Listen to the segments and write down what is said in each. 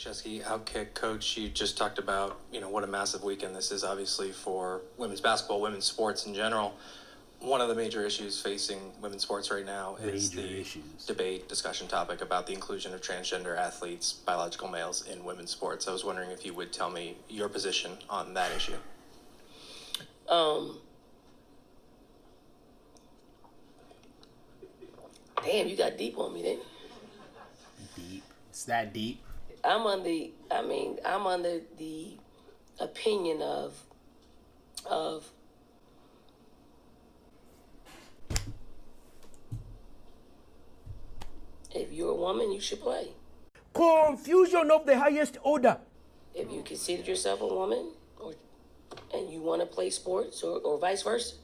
Chesky, Outkick coach, you just talked about, what a massive weekend this is, obviously, for women's basketball, women's sports in general. One of the major issues facing women's sports right now is the debate, discussion topic about the inclusion of transgender athletes, biological males, in women's sports. I was wondering if you would tell me your position on that issue. Damn, you got deep on me, didn't you? Deep. It's that deep. I'm under the opinion of if you're a woman, you should play. Confusion of the highest order. If you consider yourself a woman and you want to play sports or vice versa,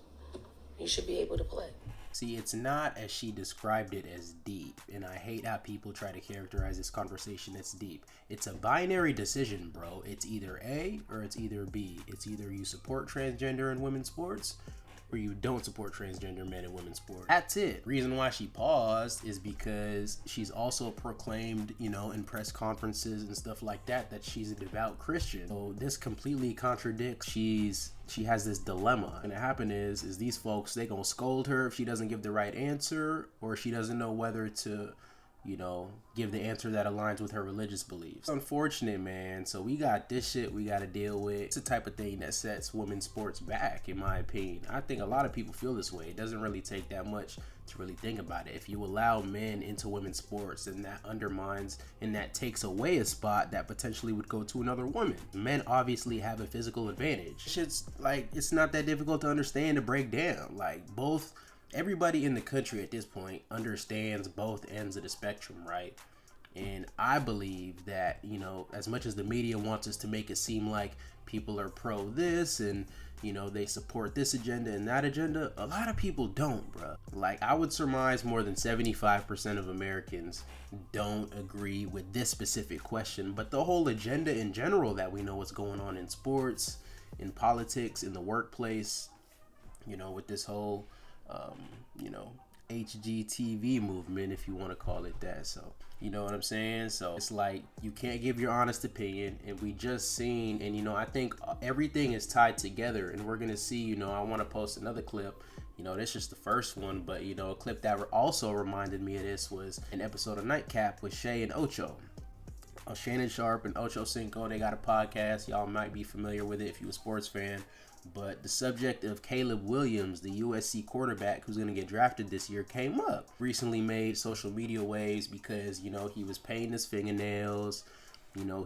you should be able to play. See, it's not as she described it as deep, and I hate how people try to characterize this conversation as deep. It's a binary decision, bro. It's either A or it's either B. It's either you support transgender in women's sports or you don't support transgender men in women's sports. That's it. Reason why she paused is because she's also proclaimed, in press conferences and stuff like that she's a devout Christian. So this completely contradicts. She has this dilemma. And what happened is these folks, they gonna scold her if she doesn't give the right answer, or she doesn't know whether to, give the answer that aligns with her religious beliefs. It's unfortunate, man. So we got this shit we gotta deal with. It's the type of thing that sets women's sports back, in my opinion. I think a lot of people feel this way. It doesn't really take that much to really think about it. If you allow men into women's sports, then that undermines and that takes away a spot that potentially would go to another woman. Men obviously have a physical advantage. Shit's like, it's not that difficult to understand, to break down. Everybody in the country at this point understands both ends of the spectrum, right? And I believe that, as much as the media wants us to make it seem like people are pro this and, they support this agenda and that agenda, a lot of people don't, bro. I would surmise more than 75% of Americans don't agree with this specific question, but the whole agenda in general, that we know what's going on in sports, in politics, in the workplace, with this whole HGTV movement, if you want to call it that. So, you know what I'm saying? So it's like, you can't give your honest opinion, and we just seen, and I think everything is tied together, and we're gonna see, I want to post another clip. This is just the first one, but a clip that also reminded me of this was an episode of Nightcap with Shay and Ocho. Shannon Sharp and Ocho Cinco, they got a podcast. Y'all might be familiar with it if you're a sports fan. But the subject of Caleb Williams, the USC quarterback who's going to get drafted this year, came up. Recently made social media waves because, he was painting his fingernails.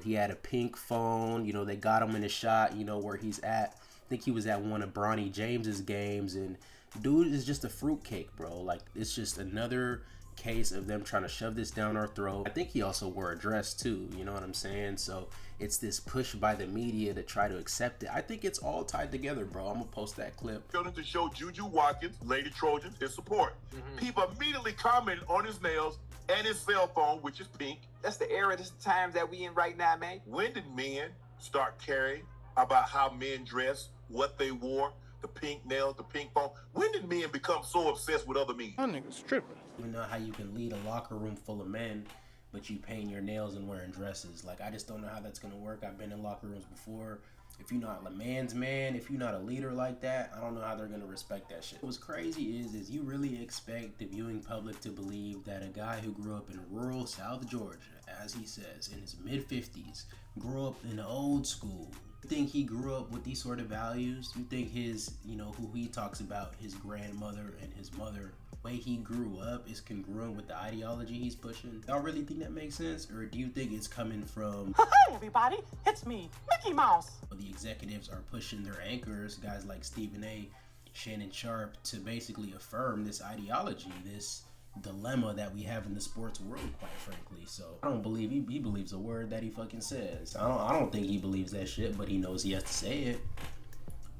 He had a pink phone. They got him in a shot, where he's at. I think he was at one of Bronny James's games. And dude is just a fruitcake, bro. It's just another case of them trying to shove this down our throat. I think he also wore a dress too, you know what I'm saying? So it's this push by the media to try to accept it. I think it's all tied together, bro. I'm gonna post that clip. Going to show Juju Watkins, Lady Trojans, his support. People immediately commented on his nails and his cell phone, which is pink. That's the era, this times that we in right now, man. When did men start caring about how men dress, what they wore, the pink nails, the pink phone? When did men become so obsessed with other men? That nigga's tripping. You know how you can lead a locker room full of men, but you paint your nails and wearing dresses. I just don't know how that's gonna work. I've been in locker rooms before. If you're not a man's man, if you're not a leader like that, I don't know how they're gonna respect that shit. What's crazy is you really expect the viewing public to believe that a guy who grew up in rural South Georgia, as he says, in his mid-50s, grew up in the old school. You think he grew up with these sort of values? You think his, who he talks about, his grandmother and his mother, way he grew up is congruent with the ideology he's pushing? Y'all really think that makes sense? Or do you think it's coming from, hey everybody, it's me, Mickey Mouse? The executives are pushing their anchors, guys like Stephen A, Shannon Sharp, to basically affirm this ideology, this dilemma that we have in the sports world, quite frankly. So I don't believe he believes a word that he fucking says. I don't think he believes that shit, but he knows he has to say it.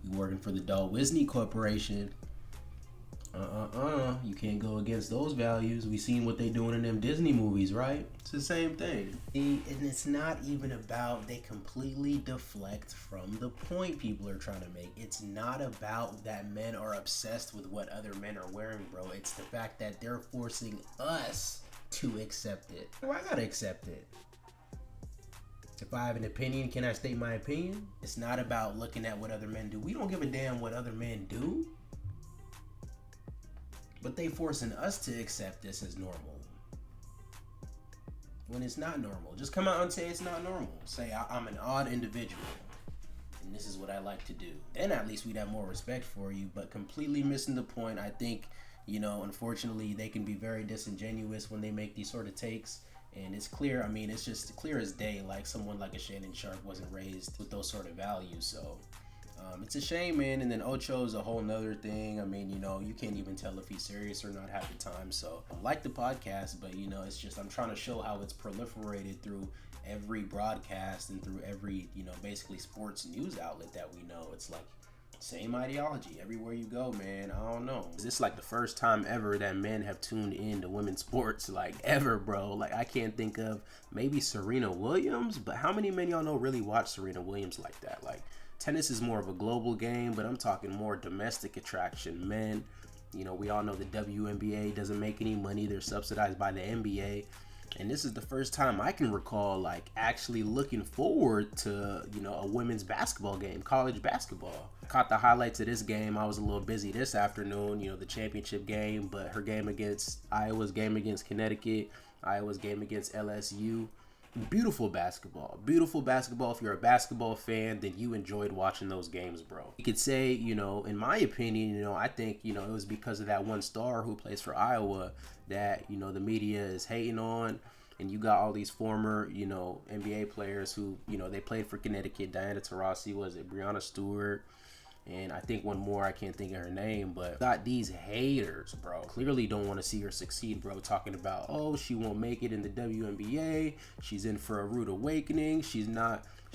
You working for the Walt Disney Corporation. You can't go against those values. We seen what they doing in them Disney movies, right? It's the same thing. And it's not even about, they completely deflect from the point people are trying to make. It's not about that men are obsessed with what other men are wearing, bro. It's the fact that they're forcing us to accept it. Well, I gotta accept it. If I have an opinion, can I state my opinion? It's not about looking at what other men do. We don't give a damn what other men do. But they forcing us to accept this as normal. When it's not normal. Just come out and say it's not normal. Say, I'm an odd individual. And this is what I like to do. Then at least we'd have more respect for you. But completely missing the point. I think, unfortunately, they can be very disingenuous when they make these sort of takes. And it's clear, it's just clear as day, like someone like a Shannon Sharp wasn't raised with those sort of values. So it's a shame, man. And then Ocho's a whole nother thing. You can't even tell if he's serious or not half the time. So I like the podcast, but it's just, I'm trying to show how it's proliferated through every broadcast and through every, basically sports news outlet that we know. It's like, same ideology everywhere you go, man. I don't know. This is like the first time ever that men have tuned in to women's sports, like ever, bro. Like I can't think of maybe Serena Williams, but how many men y'all know really watch Serena Williams like that? Like tennis is more of a global game, but I'm talking more domestic attraction. Men, we all know the WNBA doesn't make any money. They're subsidized by the NBA. And this is the first time I can recall like actually looking forward to, a women's basketball game, college basketball. I caught the highlights of this game. I was a little busy this afternoon, the championship game, but her game against Iowa's game against Connecticut, Iowa's game against LSU. Beautiful basketball. Beautiful basketball. If you're a basketball fan, then you enjoyed watching those games, bro. You could say, in my opinion, I think, it was because of that one star who plays for Iowa that, the media is hating on. And you got all these former, NBA players who, they played for Connecticut. Diana Taurasi, was it Breanna Stewart? And I think one more, I can't think of her name, but got these haters, bro. Clearly don't want to see her succeed, bro. Talking about, oh, she won't make it in the WNBA. She's in for a rude awakening. She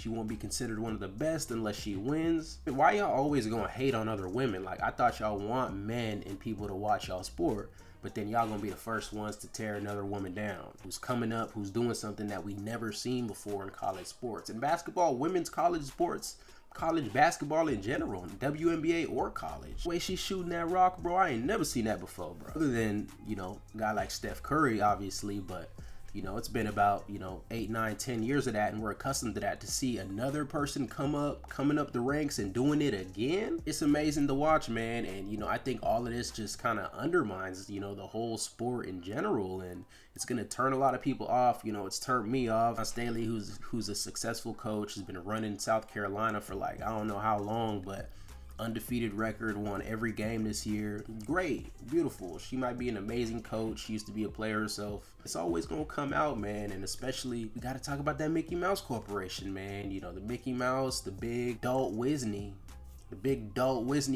won't be considered one of the best unless she wins. Why y'all always gonna hate on other women? Like, I thought y'all want men and people to watch y'all sport, but then y'all gonna be the first ones to tear another woman down who's coming up, who's doing something that we never seen before in college sports. In basketball, women's college sports, college basketball in general, WNBA or college. The way she's shooting that rock, bro, I ain't never seen that before, bro. Other than, a guy like Steph Curry, obviously, but, it's been about, 8, 9, 10 years of that, and we're accustomed to that. To see another person coming up the ranks and doing it again, it's amazing to watch, man. And, I think all of this just kind of undermines, the whole sport in general, and it's going to turn a lot of people off. It's turned me off. Staley, who's a successful coach, has been running South Carolina for like, I don't know how long, but undefeated record, won every game this year. Great, beautiful. She might be an amazing coach. She used to be a player herself. It's always gonna come out, man. And especially, we gotta talk about that Mickey Mouse Corporation, man. The Mickey Mouse, the big Dalt Wisney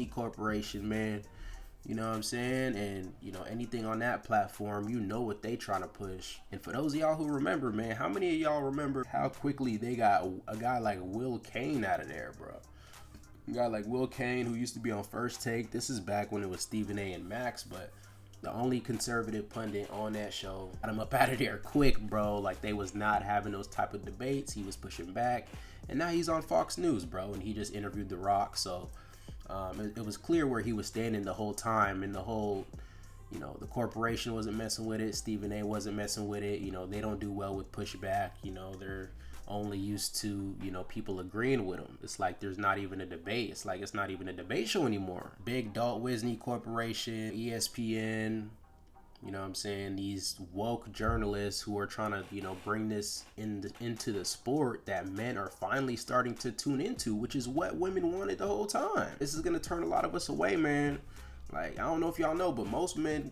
Corporation, man. You know what I'm saying? And, anything on that platform, what they trying to push. And for those of y'all who remember, man, how many of y'all remember how quickly they got a guy like Will Kane out of there, bro? A guy like Will Kane, who used to be on First Take. This is back when it was Stephen A. and Max, but the only conservative pundit on that show got him up out of there quick, bro. Like, they was not having those type of debates. He was pushing back. And now he's on Fox News, bro, and he just interviewed The Rock. So it was clear where he was standing the whole time, and the whole, the corporation wasn't messing with it. Stephen A. wasn't messing with it. They don't do well with pushback. They're only used to, people agreeing with them. It's like there's not even a debate. It's like it's not even a debate show anymore. Big Dalt Wisney Corporation, ESPN, you know what I'm saying? These woke journalists who are trying to, bring this into the sport that men are finally starting to tune into, which is what women wanted the whole time. This is going to turn a lot of us away, man. Like, I don't know if y'all know, but most men,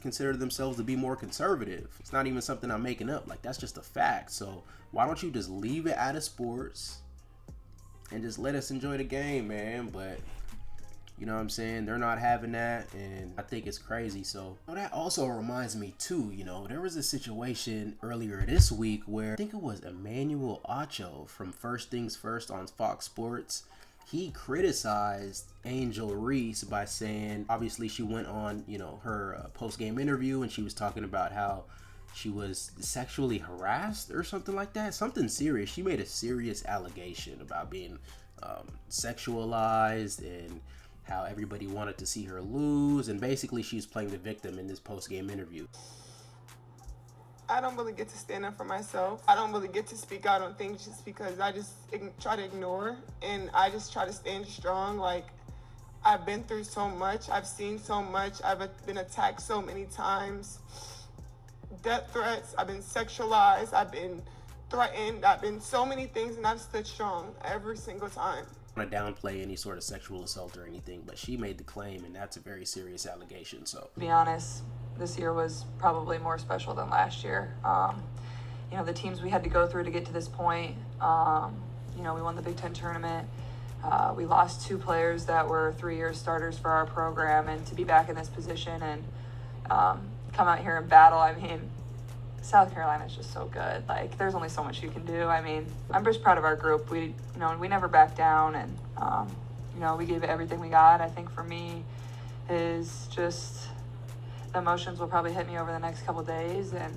consider themselves to be more conservative. It's not even something I'm making up. Like, that's just a fact. So why don't you just leave it out of sports and just let us enjoy the game, man? But, you know what I'm saying? They're not having that, and I think it's crazy. So that also reminds me, too, there was a situation earlier this week where I think it was Emmanuel Acho from First Things First on Fox Sports. He criticized Angel Reese by saying, obviously she went on, her post-game interview, and she was talking about how she was sexually harassed or something like that. Something serious. She made a serious allegation about being sexualized and how everybody wanted to see her lose. And basically she was playing the victim in this post-game interview. I don't really get to stand up for myself. I don't really get to speak out on things just because I just try to ignore, and I just try to stand strong. Like, I've been through so much. I've seen so much. I've been attacked so many times. Death threats. I've been sexualized. I've been threatened. I've been so many things, and I've stood strong every single time. I don't want to downplay any sort of sexual assault or anything, but she made the claim, and that's a very serious allegation. So, to be honest, this year was probably more special than last year. You know, the teams we had to go through to get to this point. You know, we won the Big Ten tournament. We lost 2 players that were 3-year starters for our program, and to be back in this position and come out here and battle, I mean, South Carolina is just so good. Like, there's only so much you can do. I mean, I'm just proud of our group. We never backed down, and you know, we gave it everything we got. I think for me is just the emotions will probably hit me over the next couple of days. And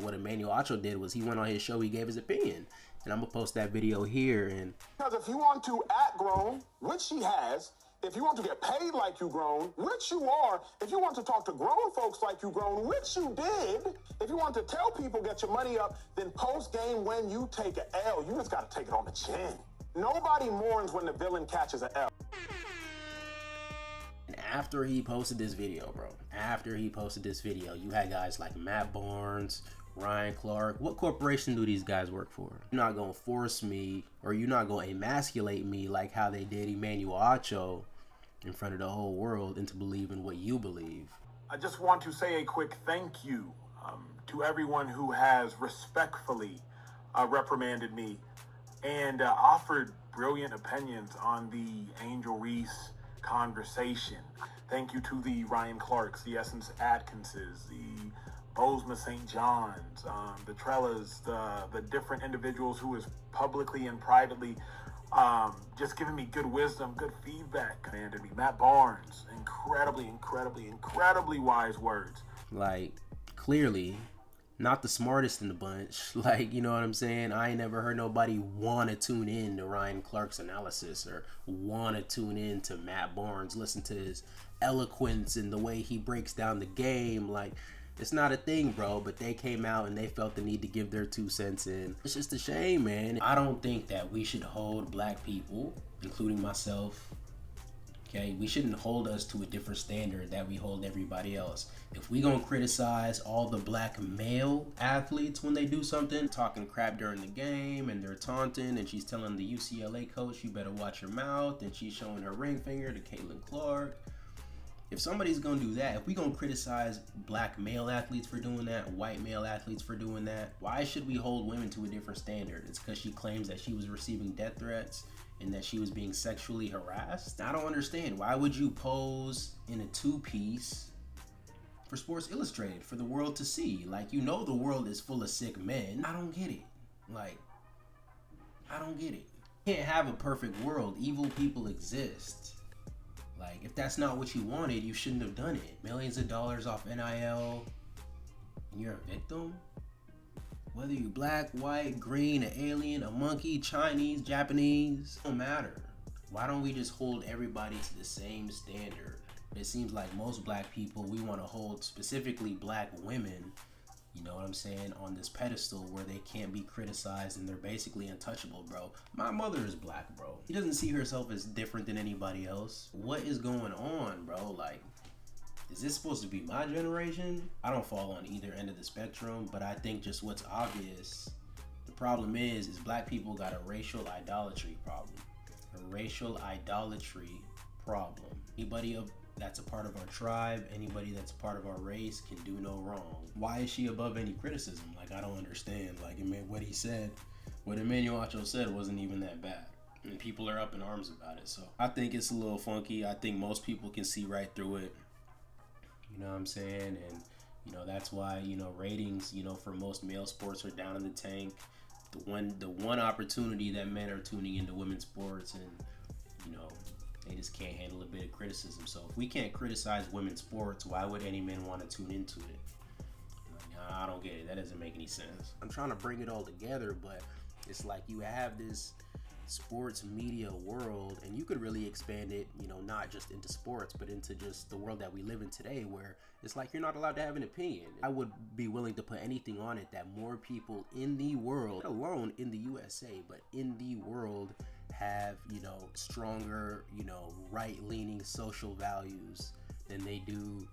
what Ncaa did was he went on his show, he gave his opinion, and I'm gonna post that video here. And because if you want to act grown, which she has, if you want to get paid like you grown, which you are, if you want to talk to grown folks like you grown, which you did, if you want to tell people get your money up, then post game when you take an L, you just got to take it on the chin. Nobody mourns when the villain catches an L. And after he posted this video, bro, you had guys like Matt Barnes, Ryan Clark. What corporation do these guys work for? You're not gonna force me, or you're not gonna emasculate me like how they did Ncaa in front of the whole world into believing what you believe. I just want to say a quick thank you to everyone who has respectfully reprimanded me and offered brilliant opinions on the Angel Reese conversation. Thank you to the Ryan Clarks, the Essence Atkinses, the Bosma St. John's, the Trellas, the different individuals who is publicly and privately just giving me good wisdom, good feedback. Commanded me. Matt Barnes, incredibly wise words. Like, clearly not the smartest in the bunch. Like, you know what I'm saying? I ain't never heard nobody want to tune in to Ryan Clark's analysis or want to tune in to Matt Barnes, listen to his eloquence and the way he breaks down the game. Like, it's not a thing, bro, but they came out and they felt the need to give their 2 cents in. It's just a shame, man. I don't think that we should hold black people, including myself, okay? We shouldn't hold us to a different standard that we hold everybody else. If we gonna criticize all the black male athletes when they do something, talking crap during the game and they're taunting, and she's telling the UCLA coach, you better watch your mouth, and she's showing her ring finger to Caitlin Clark. If somebody's gonna do that, if we gonna criticize black male athletes for doing that, white male athletes for doing that, why should we hold women to a different standard? It's because she claims that she was receiving death threats and that she was being sexually harassed? I don't understand. Why would you pose in a 2-piece for Sports Illustrated for the world to see? Like, you know the world is full of sick men. I don't get it. Like, I don't get it. You can't have a perfect world. Evil people exist. Like, if that's not what you wanted, you shouldn't have done it. Millions of dollars off NIL, and you're a victim? Whether you're black, white, green, an alien, a monkey, Chinese, Japanese, don't matter. Why don't we just hold everybody to the same standard? It seems like most black people, we want to hold specifically black women, you know what I'm saying, on this pedestal where they can't be criticized and they're basically untouchable, bro. My mother is black, bro. She doesn't see herself as different than anybody else. What is going on, bro? Like, is this supposed to be my generation? I don't fall on either end of the spectrum, but I think just what's obvious, the problem is black people got a racial idolatry problem. A racial idolatry problem. Anybody that's a part of our tribe, anybody that's a part of our race can do no wrong. Why is she above any criticism? Like, I don't understand. Like, what he said, what Ncaa said wasn't even that bad. And people are up in arms about it. So I think it's a little funky. I think most people can see right through it. You know what I'm saying? And, you know, that's why, you know, ratings, you know, for most male sports are down in the tank. The one opportunity that men are tuning into women's sports, and, you know, they just can't handle a bit of criticism. So if we can't criticize women's sports, why would any men want to tune into it? Like, I don't get it. That doesn't make any sense. I'm trying to bring it all together, but it's like you have this sports media world, and you could really expand it, you know, not just into sports, but into just the world that we live in today, where it's like you're not allowed to have an opinion. I would be willing to put anything on it that more people in the world, not alone in the USA, but in the world, have, you know, stronger, you know, right-leaning social values than they do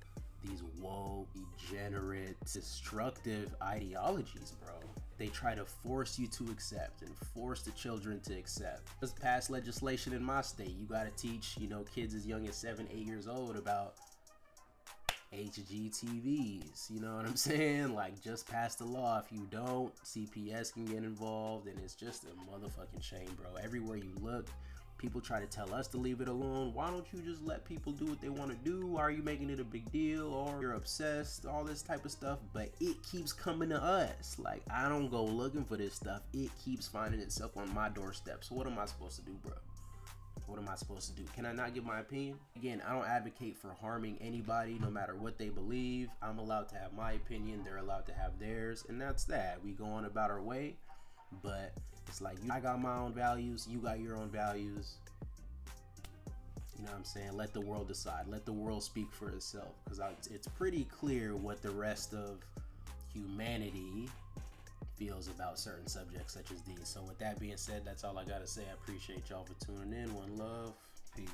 these woke, degenerate, destructive ideologies, bro. They try to force you to accept and force the children to accept. Just passed legislation in my state. You gotta teach, you know, kids as young as 7, 8 years old about HGTVs. You know what I'm saying? Like, just pass the law. If you don't, CPS can get involved, and it's just a motherfucking shame, bro. Everywhere you look, people try to tell us to leave it alone. Why don't you just let people do what they want to do? Why are you making it a big deal? Or you're obsessed, all this type of stuff. But it keeps coming to us. Like, I don't go looking for this stuff. It keeps finding itself on my doorstep. So what am I supposed to do, bro? What am I supposed to do? Can I not give my opinion? Again, I don't advocate for harming anybody, no matter what they believe. I'm allowed to have my opinion. They're allowed to have theirs. And that's that. We go on about our way. But it's like, I got my own values, you got your own values. You know what I'm saying? Let the world decide. Let the world speak for itself. Because it's pretty clear what the rest of humanity feels about certain subjects such as these. So with that being said, that's all I got to say. I appreciate y'all for tuning in. One love. Peace.